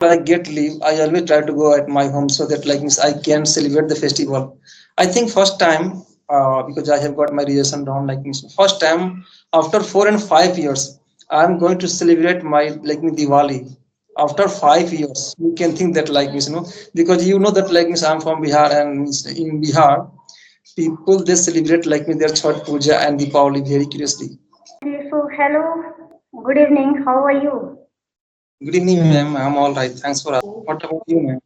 I get leave, I always try to go at my home so that like means I can celebrate the festival. I think first time because I have got my reason down like means first time after 4 and 5 years I'm going to celebrate my like me Diwali. After 5 years, you can think that like means because you know that like means I'm from Bihar and means in Bihar people they celebrate like me their Chhath Puja and Deepavali very curiously. Okay, so hello, good evening. How are you? Good evening, ma'am. I'm all right. Thanks for asking. What about you, ma'am?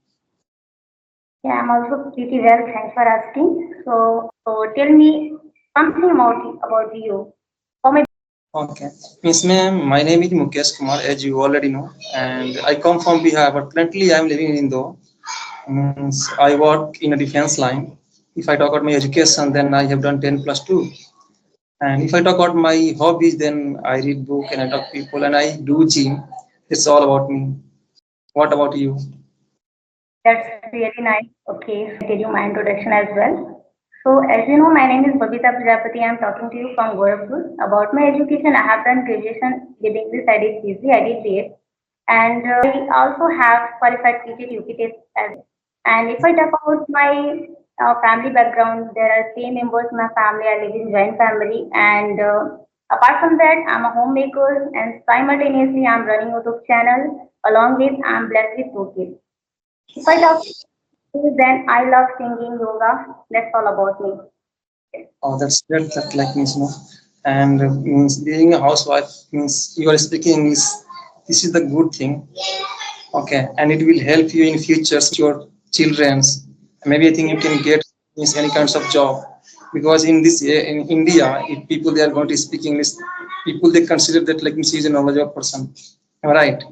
Yeah, I'm also pretty well. Thanks for asking. So tell me something about you. How may Okay. Miss ma'am, my name is Mukesh Kumar, as you already know, and I come from Bihar, but currently I'm living in Indore. Means I work in a defense line. If I talk about my education, then I have done 10 plus 2. And if I talk about my hobbies, then I read book and I talk people and I do gym. It's all about me. What about you? that's really nice. Okay, so tell you my introduction as well. So as you know, my name is Babita Prajapati. I'm talking to you from Gorakhpur. About my education, I have done graduation with English. I did PhD, I did BA, and I also have qualified PG UP test as well. And if I talk about my family background, there are three members in my family. I live in joint family, and apart from that, I'm a homemaker, and simultaneously, I'm running YouTube channel. Along with, I'm blessed with two kids. If I talk, then I love singing, yoga. That's all about me. Oh, that's great. That like means. And means being a housewife means you are speaking English. This is the good thing. Okay, and it will help you in futures your children's. Maybe I think you can get means any kinds of job because in this in India, if people they are going to speak English, people they consider that like means he is a knowledgeable person. Am I right?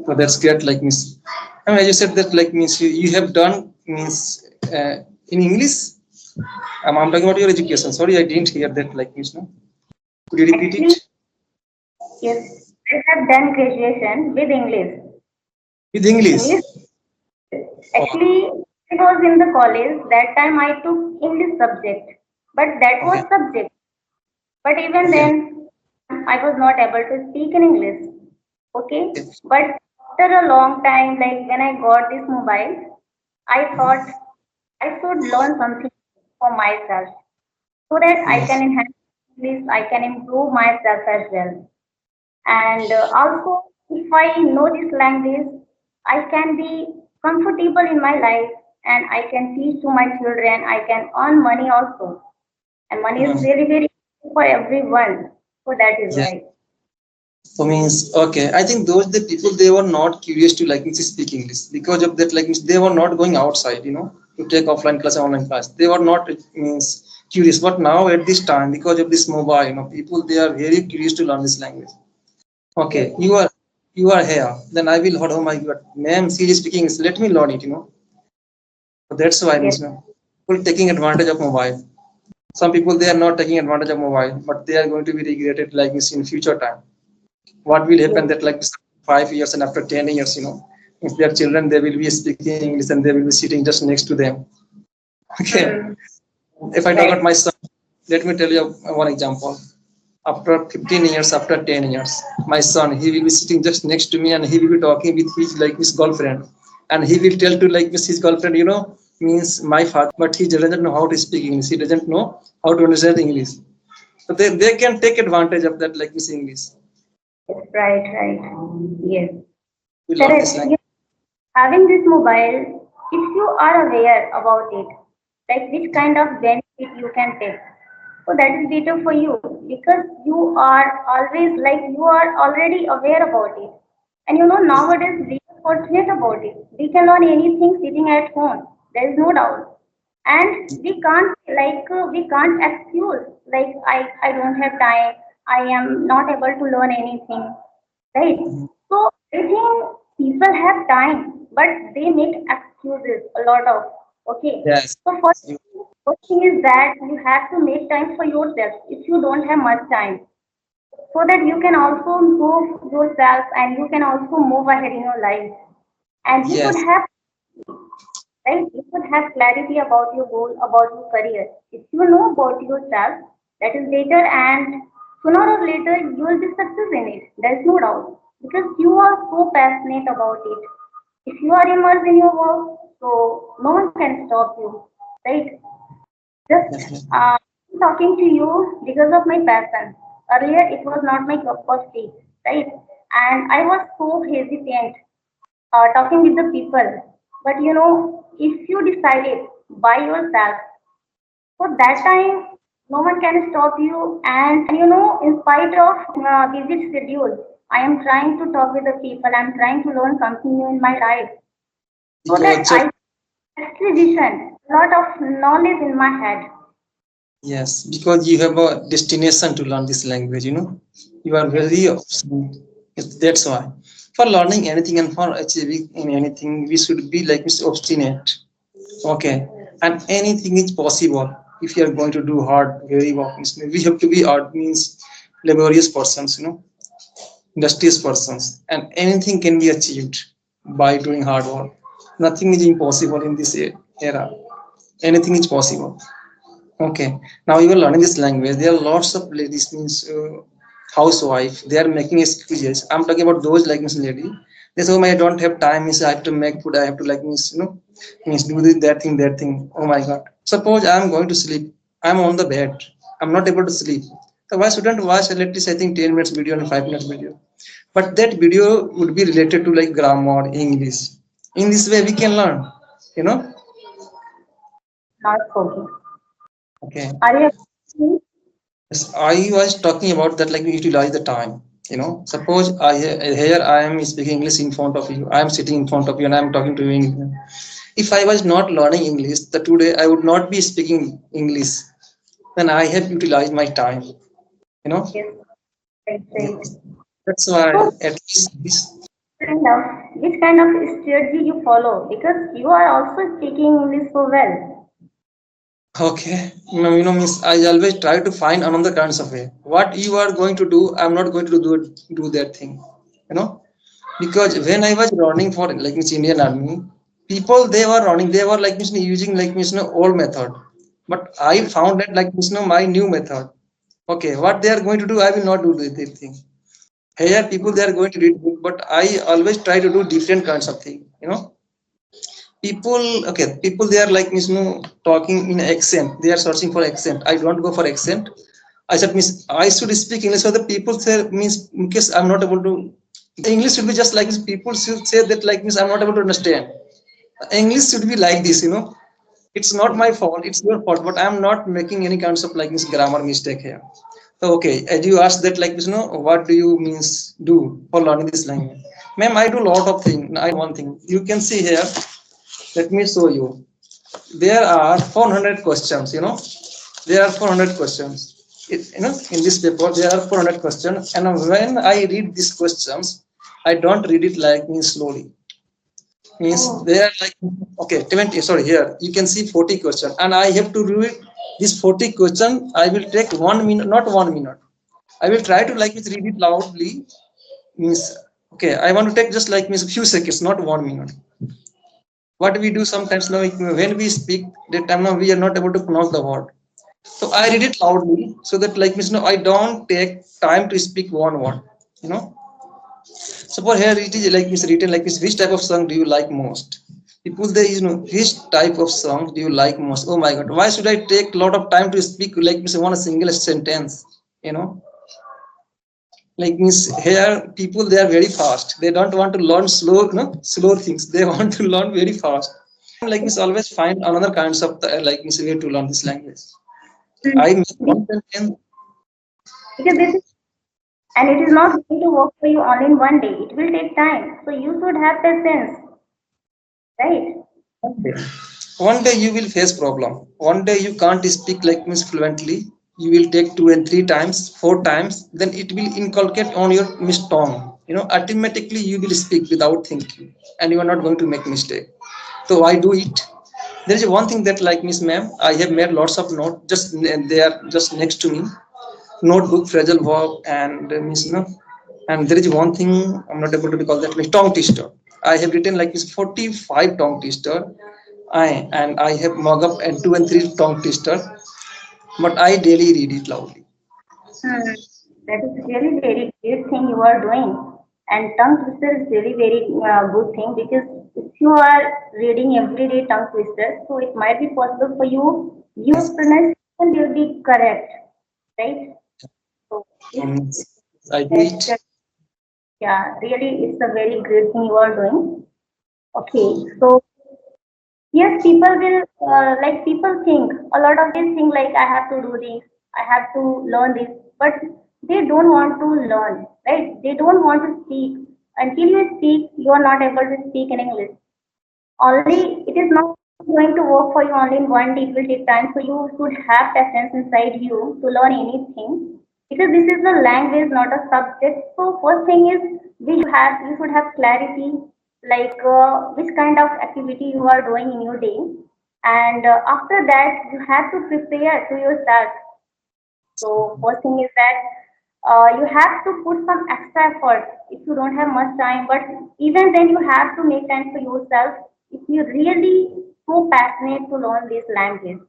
So that's great. Like means, I mean, as you said that like means you have done means in English. I'm talking about your education. Sorry, I didn't hear that like means. No? Could you repeat it? Actually, yes, I have done graduation with English. With English. English. Actually, I was in the college. That time I took English subject, but that was Okay. subject. But even Okay. then, I was not able to speak in English. Okay. Okay. But after a long time, like when I got this mobile, I thought I should learn something for myself so that I Yes. can enhance English, I can improve myself as well. And also, if I know this language, I can be comfortable in my life and I can teach to my children. I can earn money also. And money is Mm. very, very important for everyone. So that is Yeah. why. So means okay. I think those the people they were not curious to like means speak English because of that like means they were not going outside. To take offline class and online class. They were not means curious. But now at this time because of this mobile, people they are very curious to learn this language. Yes, Okay, you are here. Then I will hold on my God. Ma'am, she is speaking. Let me learn it. So that's why yes, means people taking advantage of mobile. Some people they are not taking advantage of mobile, but they are going to be regretted like this in future time. What will happen yes. that like 5 years and after 10 years, if their children they will be speaking English and they will be sitting just next to them. Okay. Hmm. If I talk about Right. my son, let me tell you one example. After 15 years, after 10 years, my son, he will be sitting just next to me and he will be talking with his girlfriend. And he will tell to like his girlfriend, means my father, but he doesn't know how to speak English. He doesn't know how to understand English. So they can take advantage of that like this English. Yes, right, right. Yes. We learn this Correct. language. Yes. Having this mobile, if you are aware about it, like which kind of benefit you can take, so that is better for you because you are always like you are already aware about it. And nowadays we are fortunate about it. We can learn anything sitting at home. There is no doubt. And we can't excuse like I don't have time. I am not able to learn anything. Right? Mhm. So I think people have time, but they make excuses a lot of. Okay. Yes. So first thing is that you have to make time for yourself if you don't have much time, so that you can also improve yourself and you can also move ahead in your life. And you should Yes. have right? You should have clarity about your goal, about your career. If you know about yourself, that is better, and sooner or later you will be success in it. There is no doubt. because you are so passionate about it. If you are immersed in your work, so no one can stop you, right? Just Definitely. talking to you because of my passion. Earlier, it was not my cup of tea, right? And I was so hesitant talking with the people. But if you decided by yourself, so that time no one can stop you. And in spite of busy schedule, I am trying to talk with the people. I'm trying to learn something new in my life so that Because I actually vision, a lot of knowledge in my head. yes, because you have a destination to learn this language, you are very obstinate. That's why. For learning anything and for achieving in anything, we should be like Mr. Obstinate. Okay. And anything is possible if you are going to do hard, very work. We have to be hard means laborious persons, industrious persons. And anything can be achieved by doing hard work. Nothing is impossible in this era. Anything is possible. Okay. Now you are learning this language. There are lots of ladies means housewife. They are making excuses. I'm talking about those like Miss lady. They say, "Oh my, I don't have time. Means I have to make food. I have to like means means do this, that thing. Oh my God. Suppose I'm going to sleep. I'm on the bed. I'm not able to sleep. So why shouldn't watch at least I think 10 minutes video and 5 minutes video? But that video would be related to like grammar, English. In this way we can learn. You know. Not okay. Okay. Are you? Yes, I was talking about that like we utilize the time. Suppose here I am speaking English in front of you. I am sitting in front of you and I am talking to you in English. If I was not learning English, that today I would not be speaking English. Then I have utilized my time. You know. Yes, right, right. Yes. That's why So at least this. which kind of strategy you follow? Because you are also speaking English so well. Okay, means I always try to find another kinds of way. What you are going to do, I'm not going to do that thing. You know. Because when I was running for like Miss Indian Army, people they were running, they were like using like old method, but I found that like my new method. Okay, what they are going to do, I will not do that thing. Here people they are going to read book, but I always try to do different kinds of thing. People okay, people they are like talking in accent. They are searching for accent. I don't go for accent. I said means I should speak English so the people say means because I'm not able to. English should be just like this. People should say that like means I'm not able to understand. English should be like this. It's not my fault, it's your fault, but I'm not making any kinds of like this grammar mistake here. So okay, as you asked that like what do you means do for learning this language? Ma'am, I do a lot of things. I one thing. You can see here, let me show you. There are 400 questions. There are 400 questions. In this paper, there are 400 questions. And when I read these questions, I don't read it like me slowly. Means Oh, they are like, okay, 20, sorry, here, you can see 40 questions. And I have to read this 40 question. I will take 1 minute, not 1 minute. I will try to like read it loudly. Means, okay, I want to take just like means a few seconds, not 1 minute. What we do sometimes now when we speak that time now we are not able to pronounce the word, so I read it loudly so that like means I don't take time to speak one word. you know Suppose here it is like means written like this, which type of song do you like most? People they which type of song do you like most? Oh my God, why should I take a lot of time to speak like means one single sentence? you know like means here people they are very fast, they don't want to learn slow things, they want to learn very fast. Like means always find another kinds of like means way to learn this language. I mm, make one sentence. because this is, and it is not going to work for you only in one day. It will take time. So you should have patience, right? One day, one day you will face problem. One day you can't speak like means fluently. You will take 2 and 3 times, 4 times, then it will inculcate on your miss tongue. Automatically you will speak without thinking, and you are not going to make mistake. So I do it. There is one thing that like Miss Ma'am, I have made lots of notes. Just they are just next to me. Notebook, phrasal verb, and Miss And there is one thing I'm not able to recall that like tongue twister. I have written like this 45 tongue twister. I have mug up and 2 and 3 tongue twister, but I daily read it loudly. Hmm. That is really very great thing you are doing. And tongue twister is really very good thing because if you are reading everyday tongue twister, so it might be possible for you, your Yes. pronunciation will be correct, right? So if Um, I do yes, it. yeah, really, it's a very great thing you are doing. Okay, so yes, people will like people think a lot of these things like I have to do this, I have to learn this, but they don't want to learn, right? They don't want to speak. Until you speak, you are not able to speak in English. Only it is not going to work for you only in one day. It will take time. So you should have patience inside you to learn anything because this is a language, not a subject. So first thing is you should have clarity like which kind of activity you are doing in your day, and after that you have to prepare to yourself. So first thing is that you have to put some extra effort if you don't have much time, but even then you have to make time for yourself if you really so passionate to learn this language.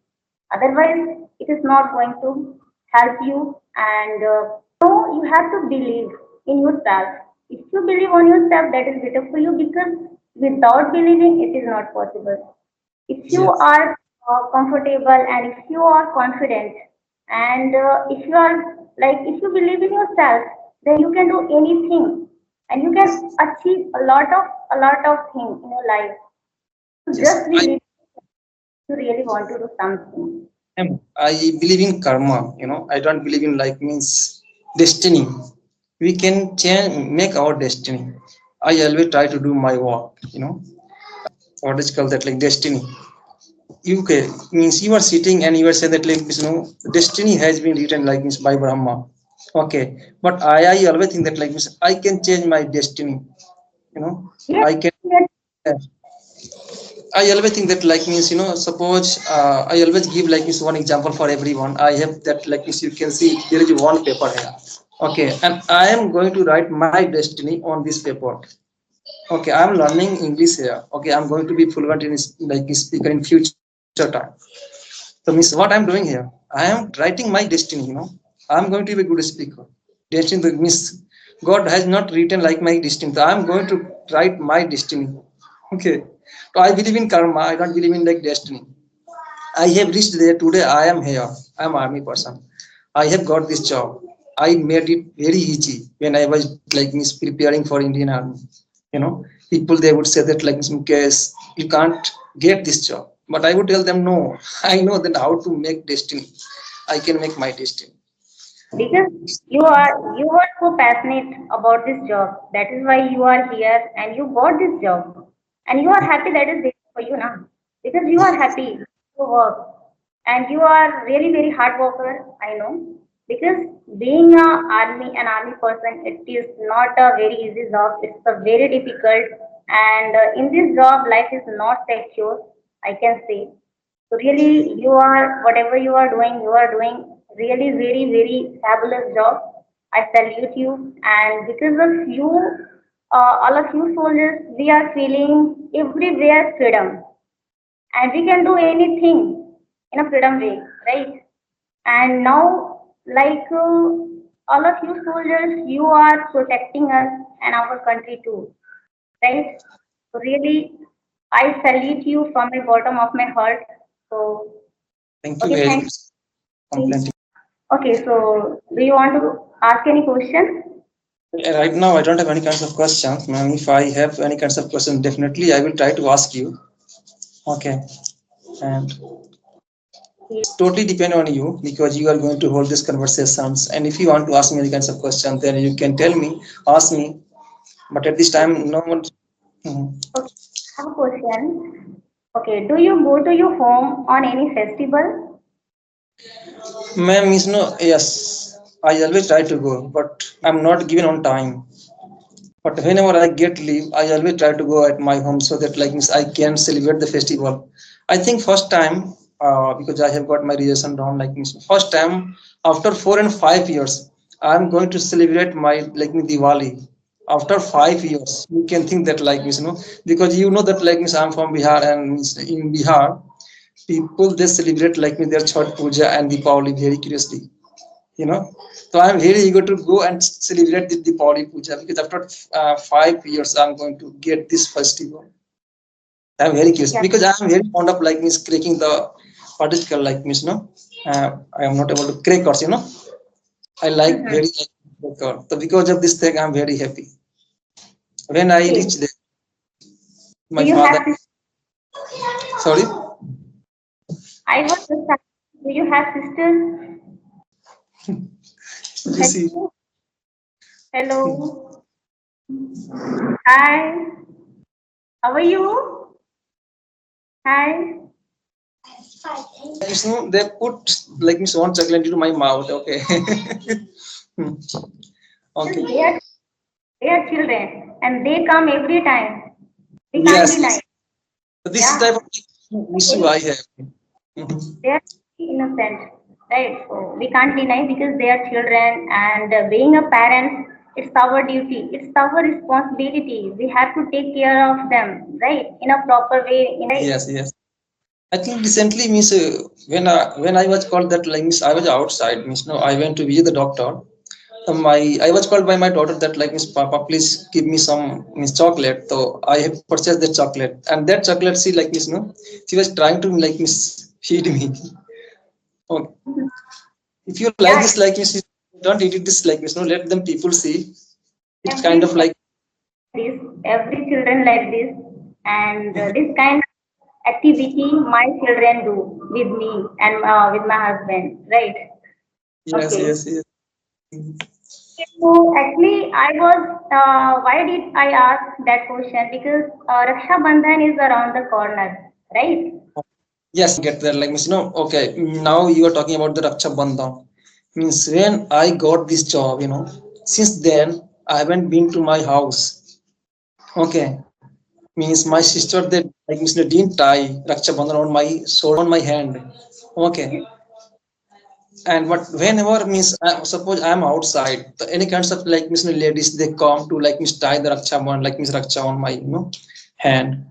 Otherwise, it is not going to help you. And so you have to believe in yourself. If you believe on yourself, that is better for you because without believing, it is not possible. If you Yes. are comfortable and if you are confident and if you are like if you believe in yourself, then you can do anything and you can achieve a lot of things in your life. So Yes. just believe you really want to do something. I believe in karma. I don't believe in like means destiny. We can change, make our destiny. I always try to do my work. What is called that like destiny. You okay, means you are sitting and you are saying that like destiny has been written like means by Brahma. Okay, but I always think that like means I can change my destiny. You know, Yes, I can. yes, I always think that like means suppose I always give like this one example for everyone. I have that like this you can see there is one paper here. Okay, and I am going to write my destiny on this paper. Okay, I am learning English here. Okay, I'm going to be fluent in like speaker in future time. So means what I'm doing here? I am writing my destiny. I'm going to be a good speaker. Destiny means God has not written like my destiny. So I'm going to write my destiny. Okay. So I believe in karma. I don't believe in like destiny. I have reached there today. I am here. I am army person. I have got this job. I made it very easy when I was like means preparing for Indian Army. People they would say that like case you can't get this job. But I would tell them no. I know that how to make destiny. I can make my destiny. because you are so passionate about this job. That is why you are here and you got this job. And you are happy that is there for you now. Because you are happy to work. And you are really very hard worker, I know. Because being an army person, it is not a very easy job. It's a very difficult. And in this job, life is not secure, I can say. So really, you are doing really very, very fabulous job. I salute you. And because of you, all of you soldiers, we are feeling everywhere freedom. And we can do anything in a freedom way, right? And now, like all of you soldiers, you are protecting us and our country too, right? So really, I salute you from the bottom of my heart. So, Thank you okay, very thank much. you. Complaining. Okay, so do you want to ask any question? Right now, I don't have any kinds of questions, ma'am. If I have any kinds of questions, definitely I will try to ask you. Okay, and it's totally depend on you because you are going to hold these conversations. And if you want to ask me any kinds of questions, then you can tell me, ask me. But at this Okay, time, no one. Mhm. okay. I have a question. Okay, do you go to your home on any festival? Ma'am, is no, yes, I always try to go, but I'm not given on time. But whenever I get leave, I always try to go at my home so that like means I can celebrate the festival. I think first time because I have got my reason down like means first time after 4 and 5 years I'm going to celebrate my like me Diwali. After 5 years, you can think that like means because you know that like means I'm from Bihar and means in Bihar people they celebrate like me their Chhath Puja and Deepavali very curiously. you know. So I'm very eager to go and celebrate the Diwali Puja because after 5 years I'm going to get this festival. I'm very curious Yeah. because I'm very fond of like means cracking the what is called like means I am not able to crack or I like Mm-hmm. very like cracker. So because of this thing I'm very happy. When I Okay. reach there, Do my you father, have sorry, I was just asking, do you have sisters? you see, Hello. Hello. Hi. How are you? Hi. They put like means one chocolate into my mouth. Okay, Hmm. Yes, Okay, they are children and they come every time. We can't yes, deny. yes. So this is Yeah. type of issue I have. Mhm. They are innocent, right? So we can't deny because they are children, and being a parent, it's our duty, it's our responsibility. We have to take care of them, right? In a proper way, right? Yes, yes. I think recently means when I was called that like means I was outside means no I went to visit the doctor. My I was called by my daughter that like means Papa please give me some means chocolate. So I have purchased that chocolate and that chocolate she like means no she was trying to like means feed me. Okay. If you like Yeah, this like means don't eat it this like means no let them people see. It's kind every of like this, every children like this, and this kind of activity my children do with me and with my husband, right? yes Okay. yes yes. So actually, I was. Why did I ask that question? Because Raksha Bandhan is around the corner, right? Yes, get there. Like means, okay. Now you are talking about the Raksha Bandhan. Means when I got this job, since then I haven't been to my house. Okay. Means my sister that like means they didn't tie Raksha Bandhan on my shoulder, on my hand. Okay. And what whenever means suppose I'm outside, any kinds of like means ladies they come to like means tie the Raksha Bandhan like means Raksha on my hand.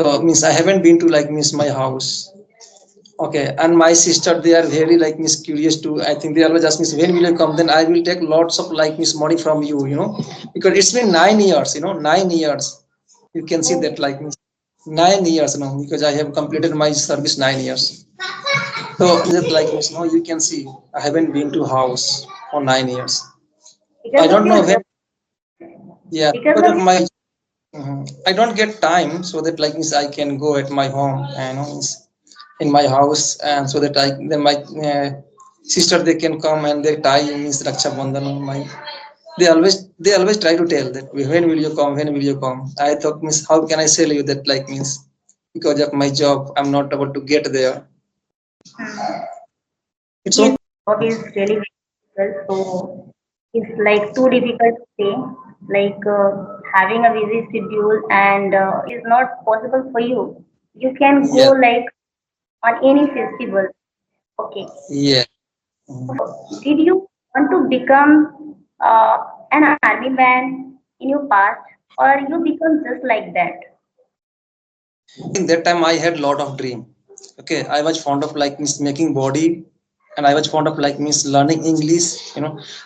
So means I haven't been to like means my house. Okay, and my sister, they are very like Miss curious too. I think they always ask me, when will you come? Then I will take lots of like Miss money from you, because it's been 9 years, 9 years. You can see that Okay. like Miss 9 years, because I have completed my service 9 years. So just like Miss, you can see I haven't been to house for 9 years. I Because of don't know your when. job, Yeah, because because of of my. I don't get time so that like Miss I can go at my home, in my house and so that I then my sister they can come and they tie means Raksha Bandhan on my they always try to tell that when will you come I thought means how can I sell you that like means because of my job I'm not able to get there hmm, it's his okay. job is really difficult, so it's like too difficult to say. Like having a busy schedule and is not possible for you. You can go Yes, like on any festival. Okay. yeah. Did you want to become an army man in your past, or you become just like that? In that time I had lot of dream. Okay, I was fond of like means making body and I was fond of like means learning English.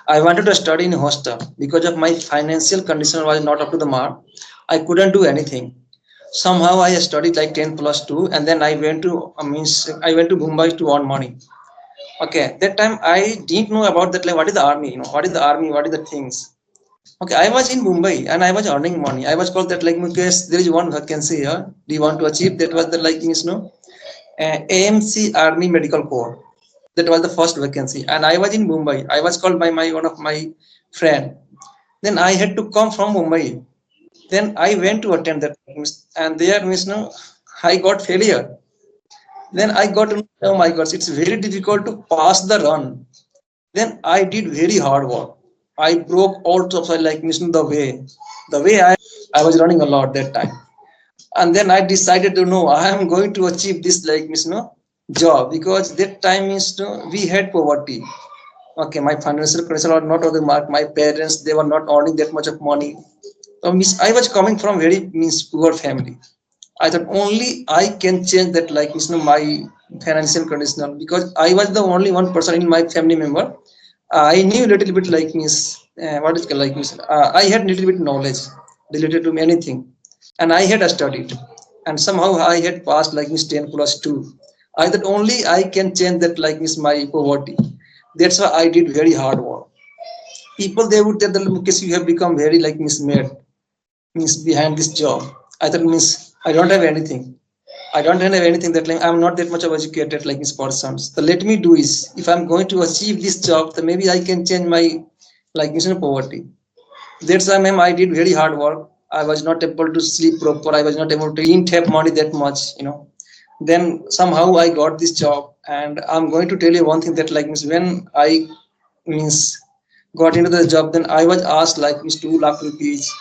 I wanted to study in hostel because of my financial condition was not up to the mark. I couldn't do anything. Somehow I studied like 10 plus 2 and then I went to I went to Mumbai to earn money. Okay, that time I didn't know about that like what is the army, what is the army, what is the things. Okay, I was in Mumbai and I was earning money. I was called that like Mukesh, there is one vacancy here. Do you want to achieve? That was the like means AMC Army Medical Corps. That was the first vacancy, and I was in Mumbai. I was called by my one of my friend. Then I had to come from Mumbai. Then I went to attend that, and there means I got failure. Then I got to know, oh my gosh, it's very difficult to pass the run. Then I did very hard work. I broke all of like missing the way I was running a lot that time. And then I decided to know I am going to achieve this like job because that time is we had poverty. Okay, my financial condition was not on the mark. My parents they were not earning that much of money. So I was coming from very poor family. I thought only I can change that my financial condition because I was the only one person in my family member. I knew little bit like means what is called like means I had little bit knowledge related to anything, and I had studied, and somehow I had passed like means 10 plus 2. I that only I can change that like means my poverty. That's why I did very hard work. People they would tell that Mukesh, you have become very like means mad means behind this job. I thought means I don't have anything. I don't have anything that like I'm not that much of educated like this person. So let me do is if I'm going to achieve this job, then maybe I can change my like this poverty. That's why ma'am I did very hard work. I was not able to sleep proper. I was not able to didn't have money that much. Then somehow I got this job, and I'm going to tell you one thing that like means when I means got into the job, then I was asked like means 2 lakh rupees.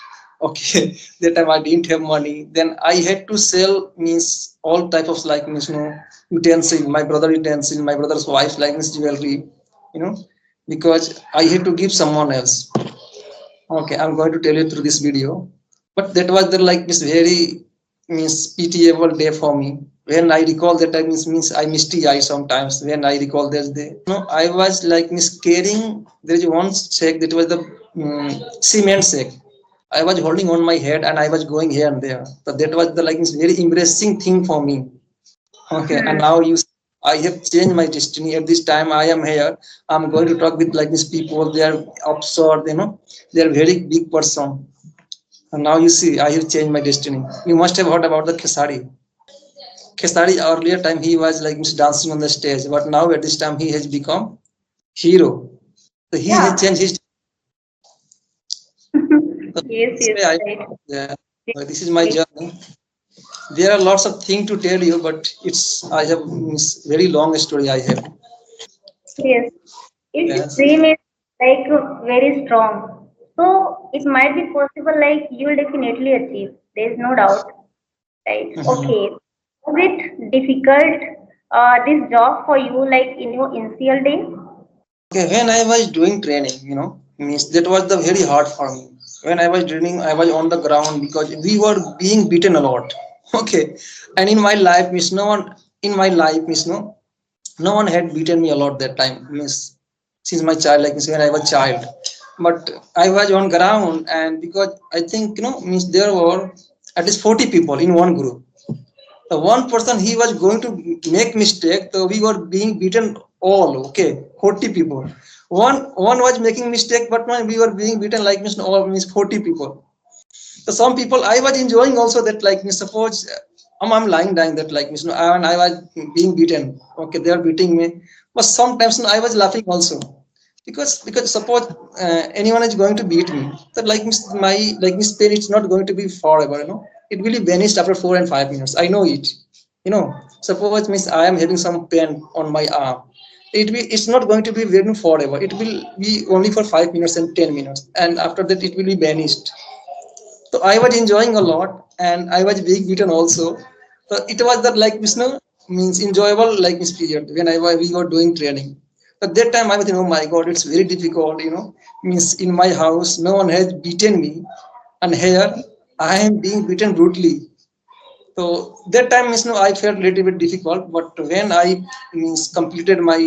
Okay, that time I didn't have money. Then I had to sell means all type of like means utensil, my brother utensil, my brother's wife like means jewelry, you know, because I had to give someone else. Okay, I'm going to tell you through this video. But that was the like this very means pitiable day for me. When I recall that I means I misty eye sometimes when I recall this day. No, I was like miss carrying. There is one sack that was the cement sack. I was holding on my head and I was going here and there. So that was the like very embarrassing thing for me. Okay, and Hmm. now I have changed my destiny. At this time, I am here. I'm going to talk with like these people. They are absurd. They are very big person. And now you see, I have changed my destiny. You must have heard about the Kesari. Kesari earlier time he was like dancing on the stage, but now at this time he has become hero. So he has Yeah. changed his. So Yes, this yes, way I, right. yeah, this is my journey. There are lots of things to tell you, but it's I have very long story I have. Yes. Its Yes. dream is like very strong. So it might be possible, like you will definitely achieve. There is no doubt, right? Mhm. Okay. Was it difficult this job for you, like in your initial days? Okay, when I was doing training, means that was the very hard for me. When I was training, I was on the ground because we were being beaten a lot. Okay, and in my life, means no one in my life, means no one had beaten me a lot that time. Means since my child, like means when I was child, but I was on ground, and because I think means there were at least 40 people in one group. The one person he was going to make mistake, so we were being beaten all. Okay, 40 people. One was making mistake, but when we were being beaten like means all means 40 people. So some people I was enjoying also that like means suppose I'm lying dying that like means and I was being beaten. Okay, they are beating me, but sometimes I was laughing also because suppose anyone is going to beat me, that like my like pain it's not going to be forever. It will be vanished after 4 and 5 minutes. I know it. Suppose means I am having some pain on my arm. It's not going to be very forever. It will be only for 5 minutes and 10 minutes, and after that it will be vanished. So I was enjoying a lot, and I was being beaten also. So it was that like means enjoyable like this period when we were doing training. At that time I was thinking, oh my god, it's very difficult. Means in my house no one has beaten me, and here I am being beaten brutally. So that time I felt a little bit difficult. But when I means completed my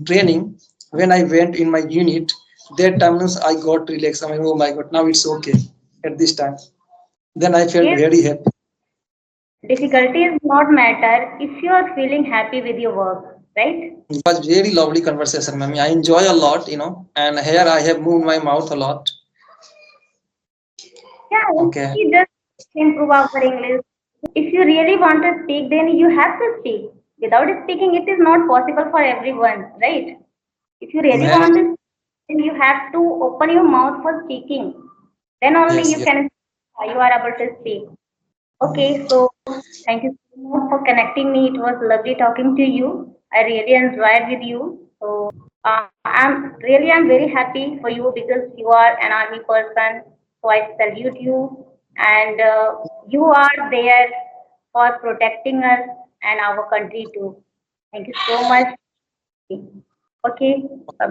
training, when I went in my unit, that time I got relaxed. I mean, oh my god, now it's okay at this time. Then I felt Yes, very happy. difficulties not matter if you are feeling happy with your work, right? It was very lovely conversation, ma'am. I enjoy a lot, and here I have moved my mouth a lot. Yeah, Okay. we just improve our English. If you really want to speak, then you have to speak. Without speaking, it is not possible for everyone, right? If you really Ma'am, want to, then you have to open your mouth for speaking. Then only yes, you yes. can, you are able to speak. Okay, so thank you so much for connecting me. It was lovely talking to you. I really enjoyed with you. So I'm very happy for you because you are an army person. So I salute you, and you are there for protecting us and our country too. Thank you so much. Okay, bye bye.